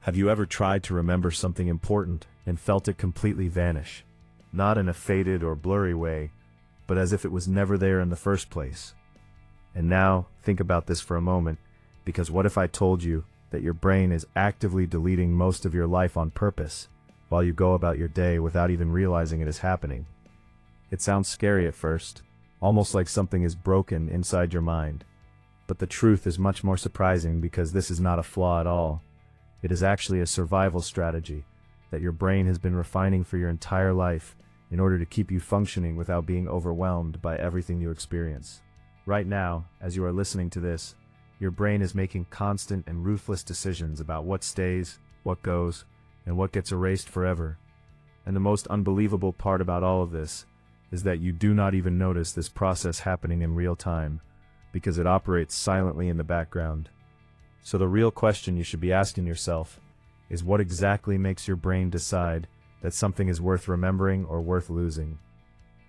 Have you ever tried to remember something important and felt it completely vanish? Not in a faded or blurry way, but as if it was never there in the first place. And now, think about this for a moment, because what if I told you that your brain is actively deleting most of your life on purpose, while you go about your day without even realizing it is happening? It sounds scary at first, almost like something is broken inside your mind. But the truth is much more surprising because this is not a flaw at all. It is actually a survival strategy that your brain has been refining for your entire life in order to keep you functioning without being overwhelmed by everything you experience. Right now, as you are listening to this, your brain is making constant and ruthless decisions about what stays, what goes, and what gets erased forever. And the most unbelievable part about all of this is that you do not even notice this process happening in real time, because it operates silently in the background. So the real question you should be asking yourself is, what exactly makes your brain decide that something is worth remembering or worth losing?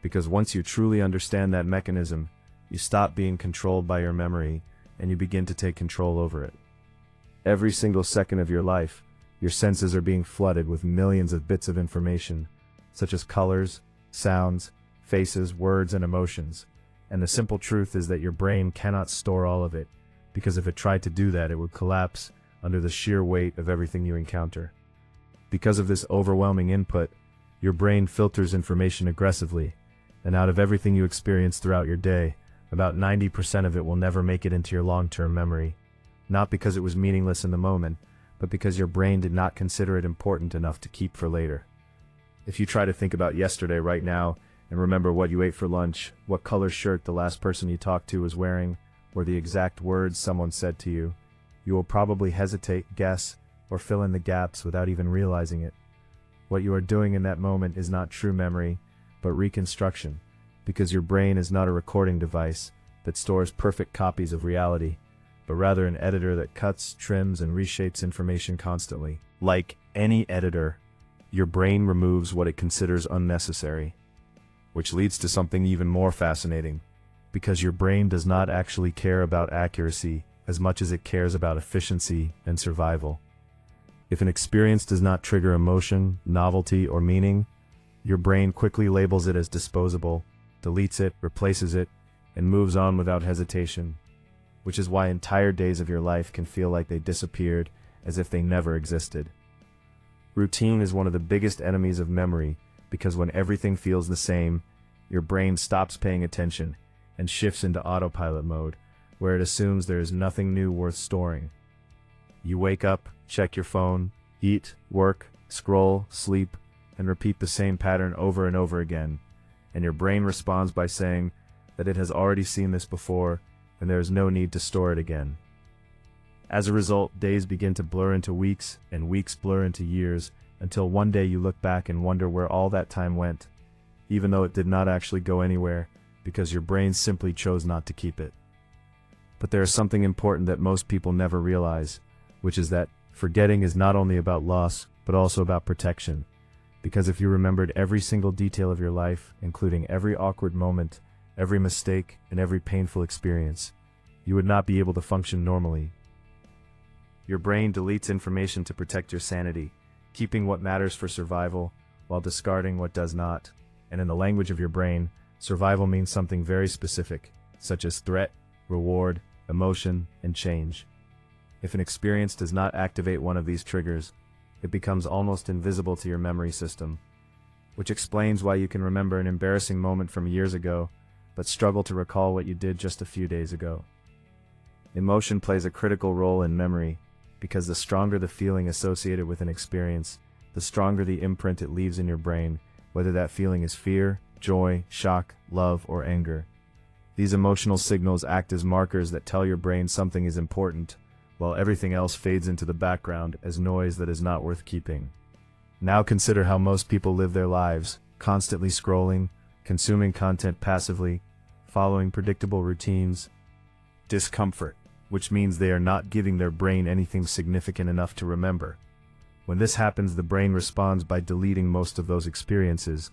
Because once you truly understand that mechanism, you stop being controlled by your memory and you begin to take control over it. Every single second of your life, your senses are being flooded with millions of bits of information, such as colors, sounds, faces, words, and emotions. And the simple truth is that your brain cannot store all of it, because if it tried to do that, it would collapse under the sheer weight of everything you encounter. Because of this overwhelming input, your brain filters information aggressively, and out of everything you experience throughout your day, about 90% of it will never make it into your long-term memory. Not because it was meaningless in the moment, but because your brain did not consider it important enough to keep for later. If you try to think about yesterday right now, and remember what you ate for lunch, what color shirt the last person you talked to was wearing, or the exact words someone said to you, you will probably hesitate, guess, or fill in the gaps without even realizing it. What you are doing in that moment is not true memory, but reconstruction, because your brain is not a recording device that stores perfect copies of reality, but rather an editor that cuts, trims, and reshapes information constantly. Like any editor, your brain removes what it considers unnecessary, which leads to something even more fascinating, because your brain does not actually care about accuracy as much as it cares about efficiency and survival. If an experience does not trigger emotion, novelty, or meaning, your brain quickly labels it as disposable, deletes it, replaces it, and moves on without hesitation, which is why entire days of your life can feel like they disappeared, as if they never existed. Routine is one of the biggest enemies of memory, because when everything feels the same, your brain stops paying attention and shifts into autopilot mode, where it assumes there is nothing new worth storing. You wake up, check your phone, eat, work, scroll, sleep, and repeat the same pattern over and over again, and your brain responds by saying that it has already seen this before and there is no need to store it again. As a result, days begin to blur into weeks, and weeks blur into years, until one day you look back and wonder where all that time went, even though it did not actually go anywhere, because your brain simply chose not to keep it. But there is something important that most people never realize, which is that forgetting is not only about loss, but also about protection. Because if you remembered every single detail of your life, including every awkward moment, every mistake, and every painful experience, you would not be able to function normally. Your brain deletes information to protect your sanity, keeping what matters for survival, while discarding what does not. And in the language of your brain, survival means something very specific, such as threat, reward, emotion, and change. If an experience does not activate one of these triggers, it becomes almost invisible to your memory system, which explains why you can remember an embarrassing moment from years ago, but struggle to recall what you did just a few days ago. Emotion plays a critical role in memory, because the stronger the feeling associated with an experience, the stronger the imprint it leaves in your brain, whether that feeling is fear, joy, shock, love, or anger. These emotional signals act as markers that tell your brain something is important, while everything else fades into the background as noise that is not worth keeping. Now consider how most people live their lives, constantly scrolling, consuming content passively, following predictable routines. Discomfort, which means they are not giving their brain anything significant enough to remember. When this happens, the brain responds by deleting most of those experiences,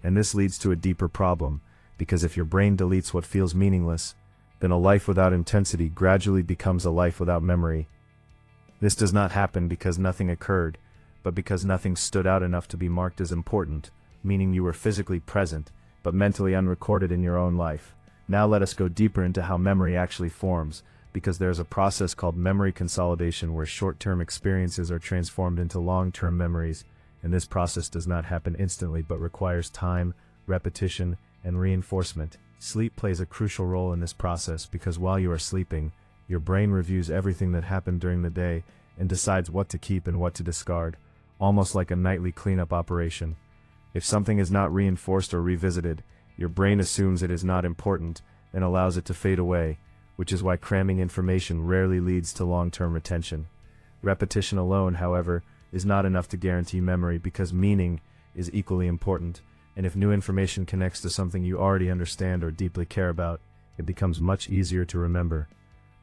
and this leads to a deeper problem, because if your brain deletes what feels meaningless, then a life without intensity gradually becomes a life without memory. This does not happen because nothing occurred, but because nothing stood out enough to be marked as important, meaning you were physically present, but mentally unrecorded in your own life. Now let us go deeper into how memory actually forms, because there's a process called memory consolidation where short-term experiences are transformed into long-term memories, and this process does not happen instantly but requires time, repetition, and reinforcement. Sleep plays a crucial role in this process because while you are sleeping, your brain reviews everything that happened during the day and decides what to keep and what to discard, almost like a nightly cleanup operation. If something is not reinforced or revisited, your brain assumes it is not important and allows it to fade away, which is why cramming information rarely leads to long-term retention. Repetition alone, however, is not enough to guarantee memory because meaning is equally important, and if new information connects to something you already understand or deeply care about, it becomes much easier to remember.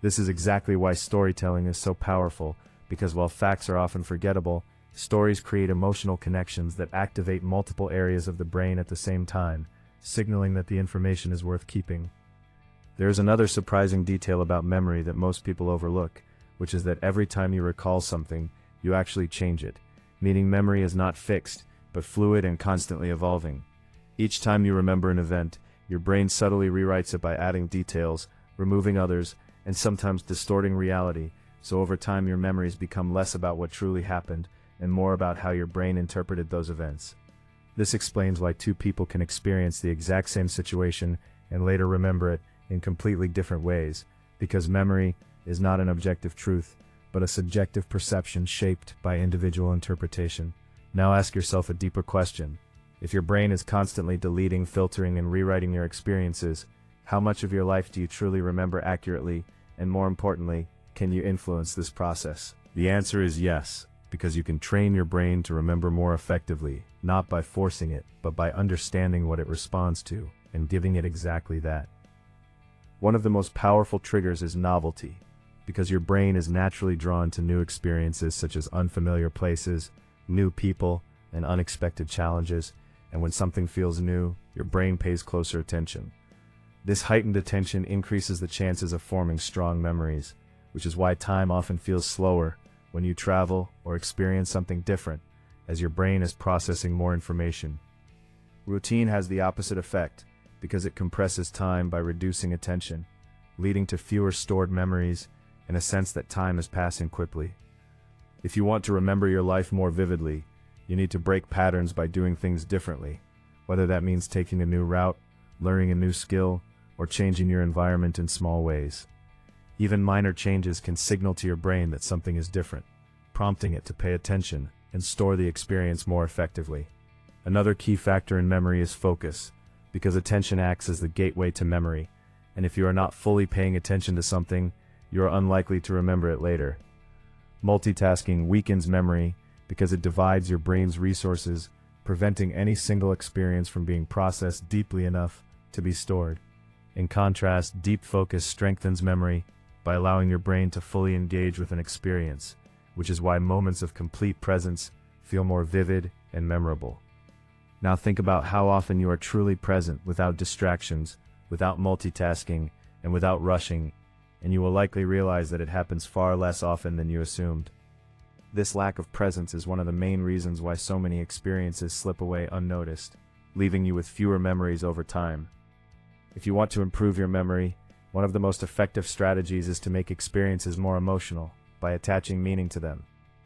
This is exactly why storytelling is so powerful, because while facts are often forgettable, stories create emotional connections that activate multiple areas of the brain at the same time, signaling that the information is worth keeping. There is another surprising detail about memory that most people overlook, which is that every time you recall something, you actually change it, meaning memory is not fixed, but fluid and constantly evolving. Each time you remember an event, your brain subtly rewrites it by adding details, removing others, and sometimes distorting reality, so over time your memories become less about what truly happened, and more about how your brain interpreted those events. This explains why two people can experience the exact same situation and later remember it in completely different ways, because memory is not an objective truth, but a subjective perception shaped by individual interpretation. Now ask yourself a deeper question. If your brain is constantly deleting, filtering, and rewriting your experiences, how much of your life do you truly remember accurately, and more importantly, can you influence this process? The answer is yes, because you can train your brain to remember more effectively, not by forcing it, but by understanding what it responds to, and giving it exactly that. One of the most powerful triggers is novelty, because your brain is naturally drawn to new experiences such as unfamiliar places, new people, and unexpected challenges, and when something feels new, your brain pays closer attention. This heightened attention increases the chances of forming strong memories, which is why time often feels slower when you travel or experience something different, as your brain is processing more information. Routine has the opposite effect, because it compresses time by reducing attention, leading to fewer stored memories and a sense that time is passing quickly. If you want to remember your life more vividly, you need to break patterns by doing things differently, whether that means taking a new route, learning a new skill, or changing your environment in small ways. Even minor changes can signal to your brain that something is different, prompting it to pay attention and store the experience more effectively. Another key factor in memory is focus, because attention acts as the gateway to memory, and if you are not fully paying attention to something, you are unlikely to remember it later. Multitasking weakens memory because it divides your brain's resources, preventing any single experience from being processed deeply enough to be stored. In contrast, deep focus strengthens memory by allowing your brain to fully engage with an experience, which is why moments of complete presence feel more vivid and memorable. Now think about how often you are truly present without distractions, without multitasking, and without rushing, and you will likely realize that it happens far less often than you assumed. This lack of presence is one of the main reasons why so many experiences slip away unnoticed, leaving you with fewer memories over time. If you want to improve your memory, one of the most effective strategies is to make experiences more emotional by attaching meaning to them,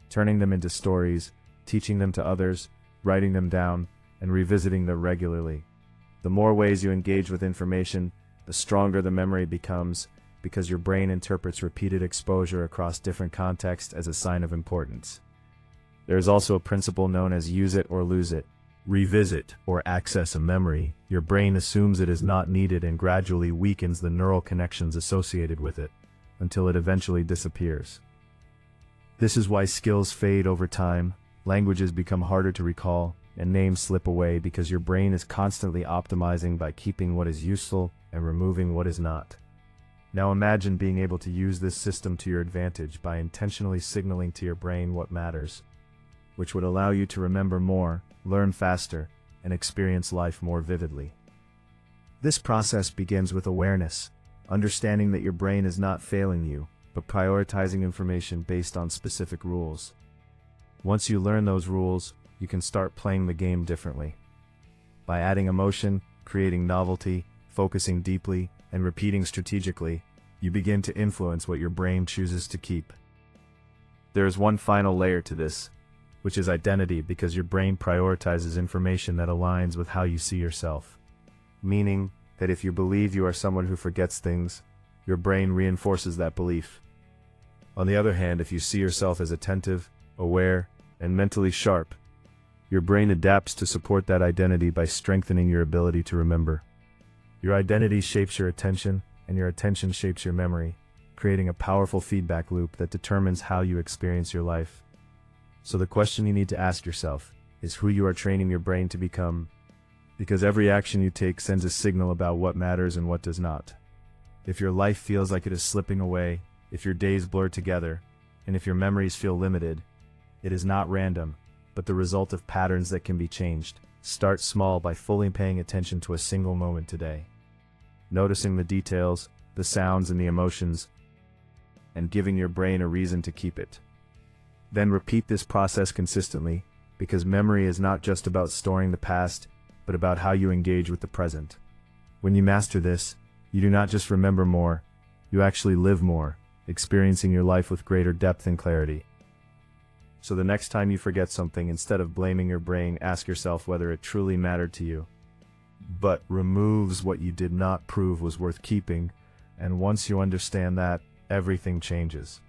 turning them into stories, teaching them to others, writing them down, and revisiting them regularly. The more ways you engage with information, the stronger the memory becomes, because your brain interprets repeated exposure across different contexts as a sign of importance. There is also a principle known as use it or lose it. Revisit or access a memory, your brain assumes it is not needed and gradually weakens the neural connections associated with it, until it eventually disappears. This is why skills fade over time, languages become harder to recall, and names slip away because your brain is constantly optimizing by keeping what is useful and removing what is not. Now imagine being able to use this system to your advantage by intentionally signaling to your brain what matters, which would allow you to remember more, learn faster, and experience life more vividly. This process begins with awareness, understanding that your brain is not failing you, but prioritizing information based on specific rules. Once you learn those rules, you can start playing the game differently. By adding emotion, creating novelty, focusing deeply, and repeating strategically, you begin to influence what your brain chooses to keep. There is one final layer to this, which is identity, because your brain prioritizes information that aligns with how you see yourself. Meaning that if you believe you are someone who forgets things, your brain reinforces that belief. On the other hand, if you see yourself as attentive, aware, and mentally sharp, your brain adapts to support that identity by strengthening your ability to remember. Your identity shapes your attention, and your attention shapes your memory, creating a powerful feedback loop that determines how you experience your life. So the question you need to ask yourself is who you are training your brain to become, because every action you take sends a signal about what matters and what does not. If your life feels like it is slipping away, if your days blur together, and if your memories feel limited, it is not random, but the result of patterns that can be changed. Start small by fully paying attention to a single moment today, noticing the details, the sounds, and the emotions, and giving your brain a reason to keep it. Then repeat this process consistently, because memory is not just about storing the past, but about how you engage with the present. When you master this, you do not just remember more, you actually live more, experiencing your life with greater depth and clarity. So the next time you forget something, instead of blaming your brain, ask yourself whether it truly mattered to you. But removes what you did not prove was worth keeping, and once you understand that, everything changes.